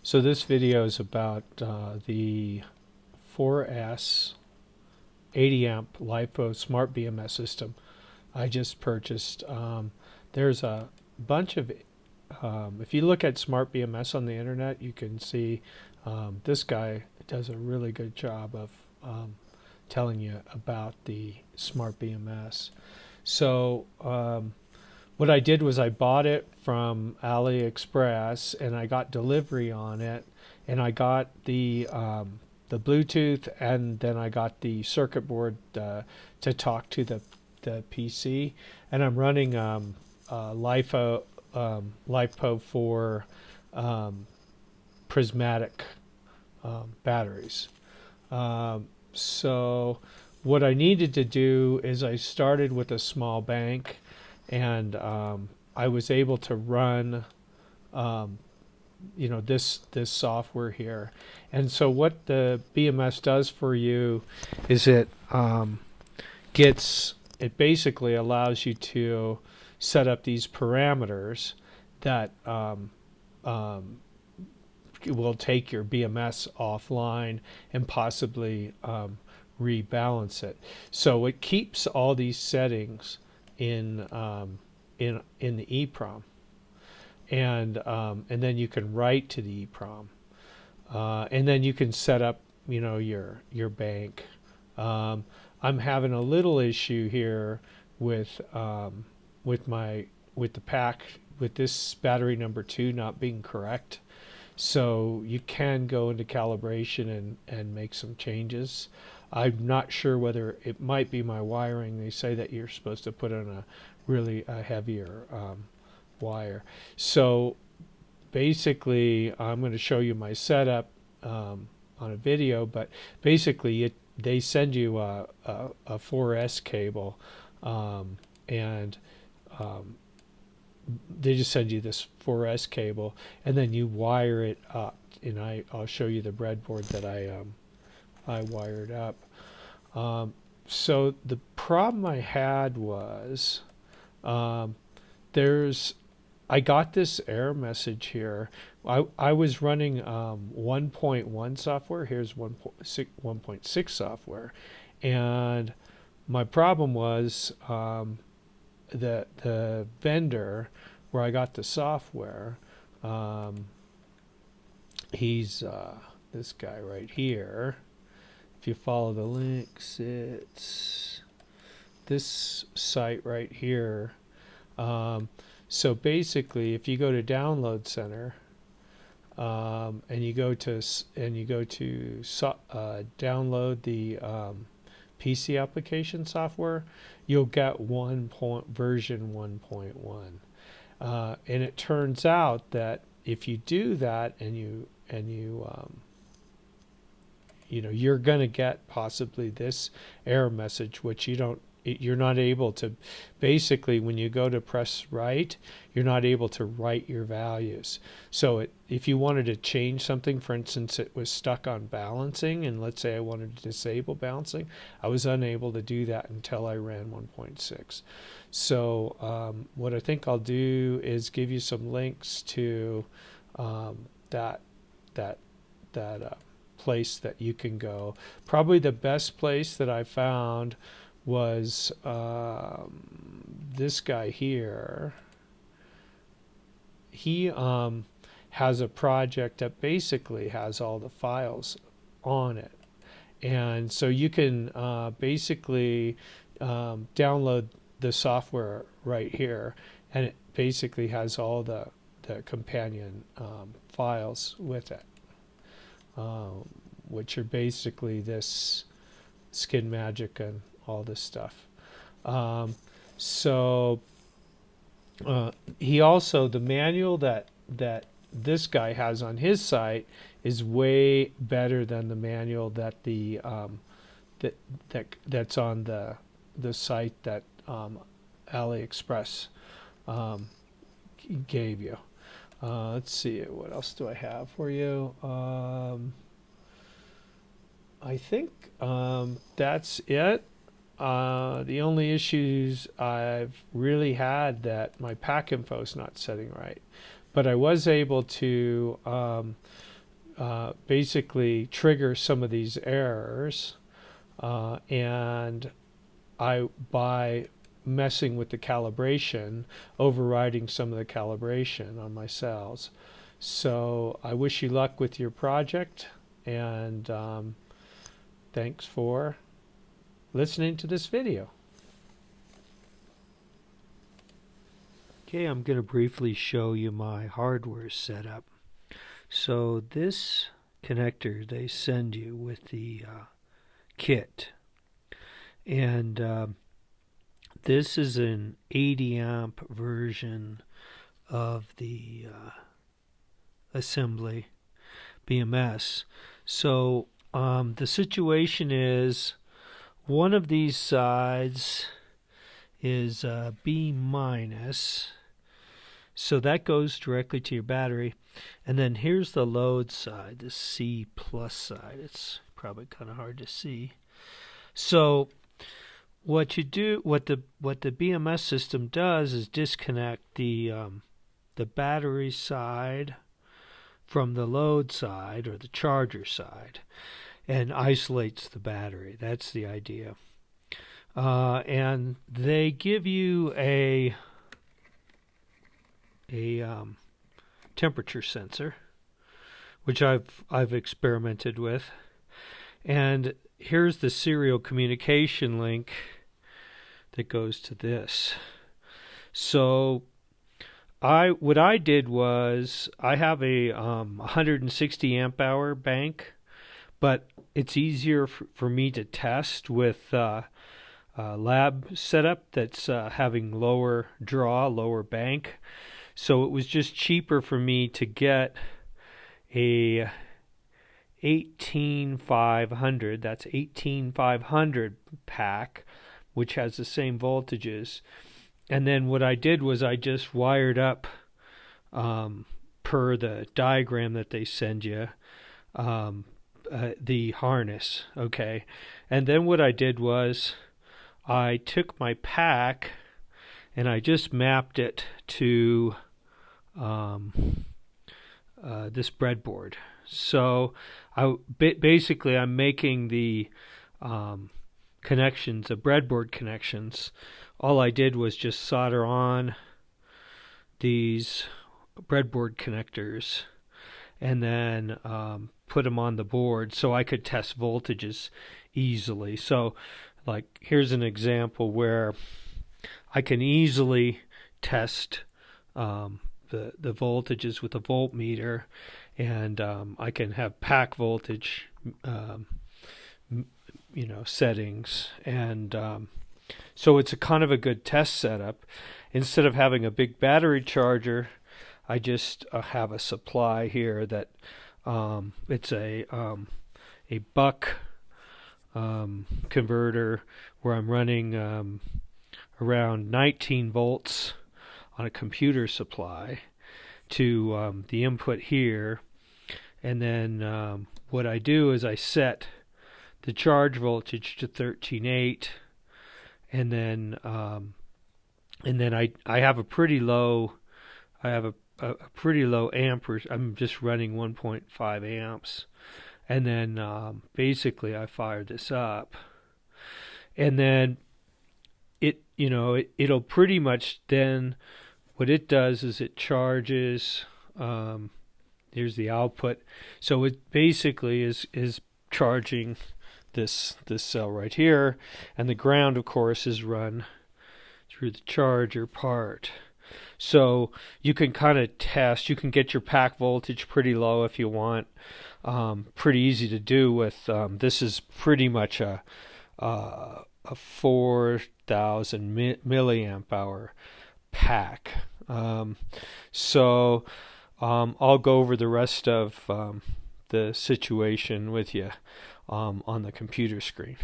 So this video is about the 4S 80 amp Lifepo Smart BMS system I just purchased. There's a bunch of, if you look at Smart BMS on the internet, you can see this guy does a really good job of telling you about the Smart BMS. So what I did was I bought it from AliExpress and I got delivery on it, and I got the Bluetooth, and then I got the circuit board to talk to the PC, and I'm running Lifepo4 prismatic batteries. So what I needed to do is I started with a small bank, and I was able to run this software here. And so what the BMS does for you is it basically allows you to set up these parameters that will take your BMS offline and possibly rebalance it. So it keeps all these settings in the eprom, and then you can write to the eprom, and then you can set up your bank. I'm having a little issue here with the pack, with this battery number 2 not being correct. So you can go into calibration and make some changes. I'm not sure whether it might be my wiring. They say that you're supposed to put on a really heavier wire. So basically, I'm going to show you my setup on a video, but basically they send you a 4S cable, and they just send you this 4S cable, and then you wire it up. And I'll show you the breadboard that I wired up. So the problem I had was I got this error message here. I was running 1.1 software. Here's 1.6 software, and my problem was the vendor where I got the software. He's this guy right here. If you follow the links, it's this site right here. So basically, if you go to Download Center, and you go to download the PC application software, you'll get version 1.1, and it turns out that if you do that and you're going to get possibly this error message, which you're not able to, basically when you go to press write, you're not able to write your values. So if you wanted to change something, for instance, it was stuck on balancing, and let's say I wanted to disable balancing, I was unable to do that until I ran 1.6. So what I think I'll do is give you some links to that place that you can go. Probably the best place that I found was this guy here. He has a project that basically has all the files on it, and so you can basically download the software right here, and it basically has all the companion files with it, which are basically this Skin Magic and all this stuff. So he also, the manual that this guy has on his site is way better than the manual that that's on the site that AliExpress gave you. Let's see, what else do I have for you? I think that's it. The only issues I've really had, that my pack info is not setting right, but I was able to basically trigger some of these errors, and by messing with the calibration, overriding some of the calibration on my cells. So I wish you luck with your project, and thanks for listening to this video. Okay, I'm going to briefly show you my hardware setup. So this connector they send you with the kit, and this is an 80 amp version of the assembly BMS. So the situation is one of these sides is B minus, so that goes directly to your battery, and then here's the load side, the C plus side. It's probably kind of hard to see. So what you do, what the BMS system does is disconnect the battery side from the load side or the charger side, and isolates the battery. That's the idea. And they give you a temperature sensor, which I've experimented with, and here's the serial communication link that goes to this. So what I did was I have a 160 amp hour bank, but it's easier for me to test with lab setup that's having lower draw, lower bank. So it was just cheaper for me to get a 18500, that's 18500 pack, which has the same voltages. And then what I did was I just wired up per the diagram that they send you the harness, okay? And then what I did was I took my pack and I just mapped it to this breadboard. So basically I'm making the connections, the breadboard connections. All I did was just solder on these breadboard connectors and then put them on the board so I could test voltages easily. So like here's an example where I can easily test the voltages with a voltmeter, and I can have pack voltage settings, and so it's a kind of a good test setup. Instead of having a big battery charger, I just have a supply here that it's a buck converter where I'm running around 19 volts on a computer supply to the input here, and then what I do is I set the charge voltage to 13.8, and then I have a pretty low amperage. I'm just running 1.5 amps, and then basically I fire this up, and then it'll pretty much then what it does is it charges. Here's the output, so it basically is charging this cell right here, and the ground of course is run through the charger part. So you can kind of test, you can get your pack voltage pretty low if you want. Pretty easy to do with this is pretty much a 4000 milliamp hour pack. So I'll go over the rest of the situation with you on the computer screen.